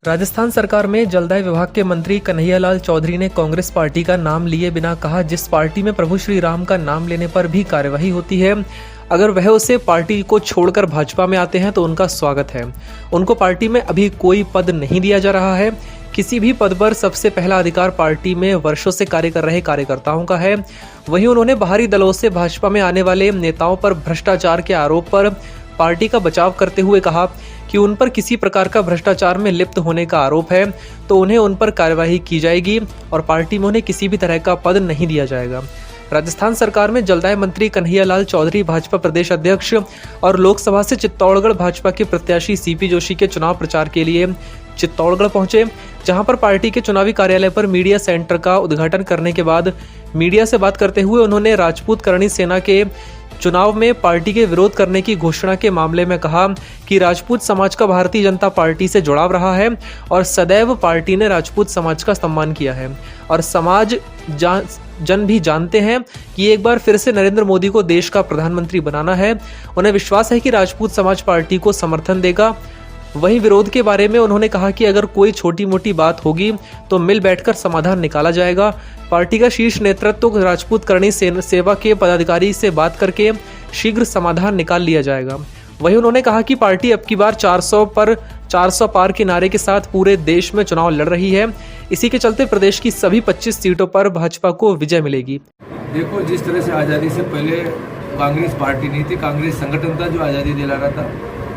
राजस्थान सरकार में जलदाय विभाग के मंत्री कन्हैयालाल चौधरी ने कांग्रेस पार्टी का नाम लिए बिना कहा, जिस पार्टी में प्रभु श्री राम का नाम लेने पर भी कार्यवाही होती है, अगर वह उसे पार्टी को छोड़कर भाजपा में आते हैं तो उनका स्वागत है। उनको पार्टी में अभी कोई पद नहीं दिया जा रहा है। किसी भी पद पर सबसे पहला अधिकार पार्टी में वर्षों से कार्य कर रहे कार्यकर्ताओं का है। वहीं उन्होंने बाहरी दलों से भाजपा में आने वाले नेताओं पर भ्रष्टाचार के आरोप पर पार्टी का बचाव करते हुए कहा कि उन पर किसी प्रकार का भ्रष्टाचार में लिप्त होने का आरोप है तो उन्हें उन पर कार्यवाही की जाएगी और पार्टी में उन्हें किसी भी तरह का पद नहीं दिया जाएगा। राजस्थान सरकार में जलदाय मंत्री कन्हैयालाल चौधरी भाजपा प्रदेश अध्यक्ष और लोकसभा से चित्तौड़गढ़ भाजपा के प्रत्याशी सीपी जोशी के चुनाव प्रचार के लिए चित्तौड़गढ़ पहुंचे, जहां पर पार्टी के चुनावी कार्यालय पर मीडिया सेंटर का उद्घाटन करने के बाद मीडिया से बात करते हुए उन्होंने राजपूत करणी सेना के चुनाव में पार्टी के विरोध करने की घोषणा के मामले में कहा कि राजपूत समाज का भारतीय जनता पार्टी से जुड़ाव रहा है और सदैव पार्टी ने राजपूत समाज का सम्मान किया है और समाज जन भी जानते हैं कि एक बार फिर से नरेंद्र मोदी को देश का प्रधानमंत्री बनाना है। उन्हें विश्वास है कि राजपूत समाज पार्टी को समर्थन देगा। वहीं विरोध के बारे में उन्होंने कहा कि अगर कोई छोटी मोटी बात होगी तो मिल बैठकर समाधान निकाला जाएगा। पार्टी का शीर्ष नेतृत्व राजपूत करणी सेवा के पदाधिकारी से बात करके शीघ्र समाधान निकाल लिया जाएगा। वहीं उन्होंने कहा कि पार्टी अब की बार 400 पार के नारे के साथ पूरे देश में चुनाव लड़ रही है। इसी के चलते प्रदेश की सभी 25 सीटों पर भाजपा को विजय मिलेगी। देखो, जिस तरह से आज़ादी से पहले कांग्रेस पार्टी नहीं थी, कांग्रेस संगठन था जो आज़ादी दिला रहा था।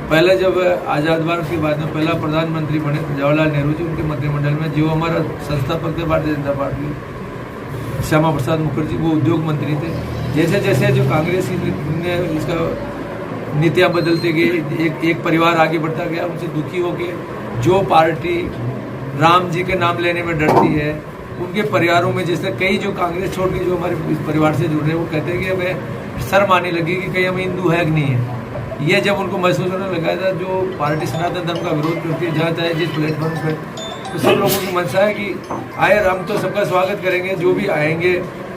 पहले जब आज़ाद भारत के बाद में पहला प्रधानमंत्री बने जवाहरलाल नेहरू जी, उनके मंत्रिमंडल में जो हमारा संस्थापक थे भारतीय जनता पार्टी, श्यामा प्रसाद मुखर्जी, वो उद्योग मंत्री थे। जैसे जैसे जो कांग्रेस ने इसका नीतियाँ बदलते गए, एक परिवार आगे बढ़ता गया, उनसे दुखी होके जो पार्टी राम जी के नाम लेने में डरती है, उनके परिवारों में जैसे कई जो कांग्रेस छोड़ के जो हमारे परिवार से जुड़ रहे हैं, वो कहते हैं कि हमें शर्म आने लगी कि कहीं हम हिंदू है कि नहीं है। ये जब उनको महसूस होने लगा था, जो पार्टी सनातन धर्म का विरोध करती है जहाँ चाहे जिस प्लेटफॉर्म पर, तो सब लोगों की मंशा है कि आए, हम तो सबका स्वागत करेंगे, जो भी आएंगे।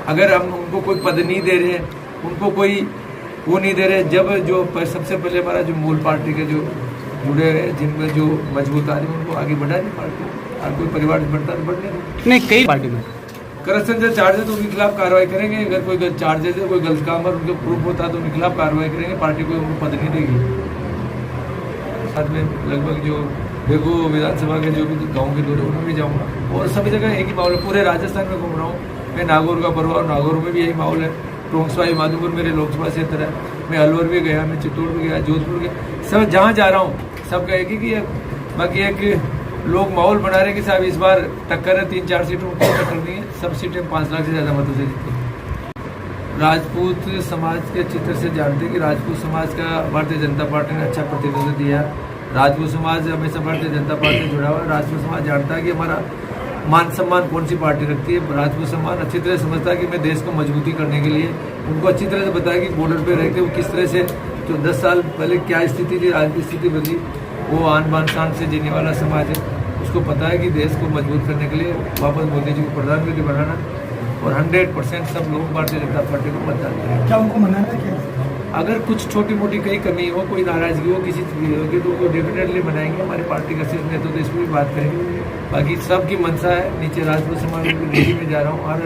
अगर हम उनको कोई पद नहीं दे रहे, उनको कोई वो नहीं दे रहे, जब जो सबसे पहले हमारा जो मूल पार्टी के जो जुड़े हैं, जिनमें जो मजबूत आ रही है, उनको आगे बढ़ा नहीं पार्टी। हर कोई परिवार बढ़ता तो बढ़ने नहीं, कई पार्टी में करप्शन से चार्जेस, तो उनके खिलाफ कार्रवाई करेंगे। अगर कोई चार्जेस है, कोई गलत काम और उनके प्रूफ होता है तो उनके खिलाफ कार्रवाई करेंगे। पार्टी को उनको पद नहीं देगी। साथ में लगभग जो देखो विधानसभा के जो भी गाँव के दौरे उनमें भी जाऊँगा और सभी जगह एक ही माहौल है। पूरे राजस्थान में घूम रहा हूँ मैं। नागौर का पर्व और नागौर में भी यही माहौल है। टोंकसवाई माधोपुर मेरे लोकसभा क्षेत्र है। मैं अलवर भी गया, मैं चित्तौड़ भी गया, जोधपुर गया। सब जहाँ जा रहा हूँ सबका एक ही कि बाकी एक लोग माहौल बना रहे कि साहब इस बार टक्कर है, 3-4 सीटों में टक्कर नहीं है, सब सीटें 5 लाख से ज़्यादा मतों से जीती। राजपूत समाज के चित्र से जानते कि राजपूत समाज का भारतीय जनता पार्टी ने अच्छा प्रतिनिधित्व दिया। राजपूत समाज हमेशा भारतीय जनता पार्टी से जुड़ा हुआ है। राजपूत समाज जानता है कि हमारा मान सम्मान कौन सी पार्टी रखती है। राजपूत समाज अच्छी तरह समझता है कि मैं देश को मजबूती करने के लिए उनको अच्छी तरह से बताया कि बॉर्डर पे रहते वो किस तरह से जो 10 साल पहले क्या स्थिति थी, आज की स्थिति बदली। वो आन बान शान से जीने वाला समाज है। उसको पता है कि देश को मजबूत करने के लिए वापस मोदी जी को प्रधानमंत्री बनाना और 100% सब लोग भारतीय जनता पार्टी को मतदान करेंगे। क्या उनको मनाना क्या? अगर कुछ छोटी मोटी कहीं कमी हो, कोई नाराजगी हो, किसी चीज़ की होगी तो वो डेफिनेटली बनाएंगे। हमारी पार्टी का शीर्ष नेतृत्व इस पर भी बात करेंगे। बाकी सबकी मंशा है। नीचे राजपूत समाज की दिल्ली में जा रहा हूँ और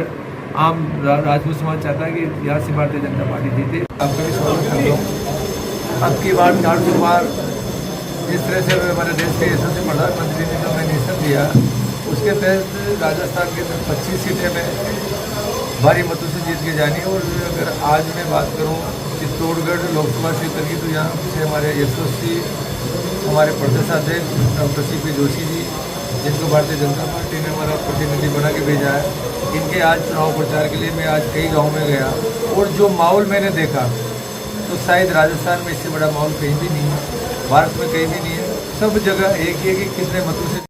आम राजपूत समाज चाहता है कि यहाँ से भारतीय जनता पार्टी जीते। आपका भी स्वागत करता हूँ। अब की बार 400 बार जिस तरह से हमारे देश के यशस्वी प्रधानमंत्री ने जो नॉमिनेशन दिया, उसके तहत राजस्थान के 25 सीटें में भारी मतों से जीत के जानी। और अगर आज मैं बात करूँ चित्तौड़गढ़ लोकसभा क्षेत्र की, तो यहाँ से हमारे यशस्वी हमारे प्रदेशाध्यक्ष डॉक्टर सीपी जोशी जी, जिनको भारतीय जनता पार्टी ने हमारा प्रतिनिधि बना के भेजा है, इनके आज चुनाव प्रचार के लिए मैं आज कई गाँव में गया और जो माहौल मैंने देखा तो शायद राजस्थान में इससे बड़ा माहौल कहीं भी नहीं है, भारत में कहीं भी नहीं है। सब जगह एक ही है कि कितने मतों से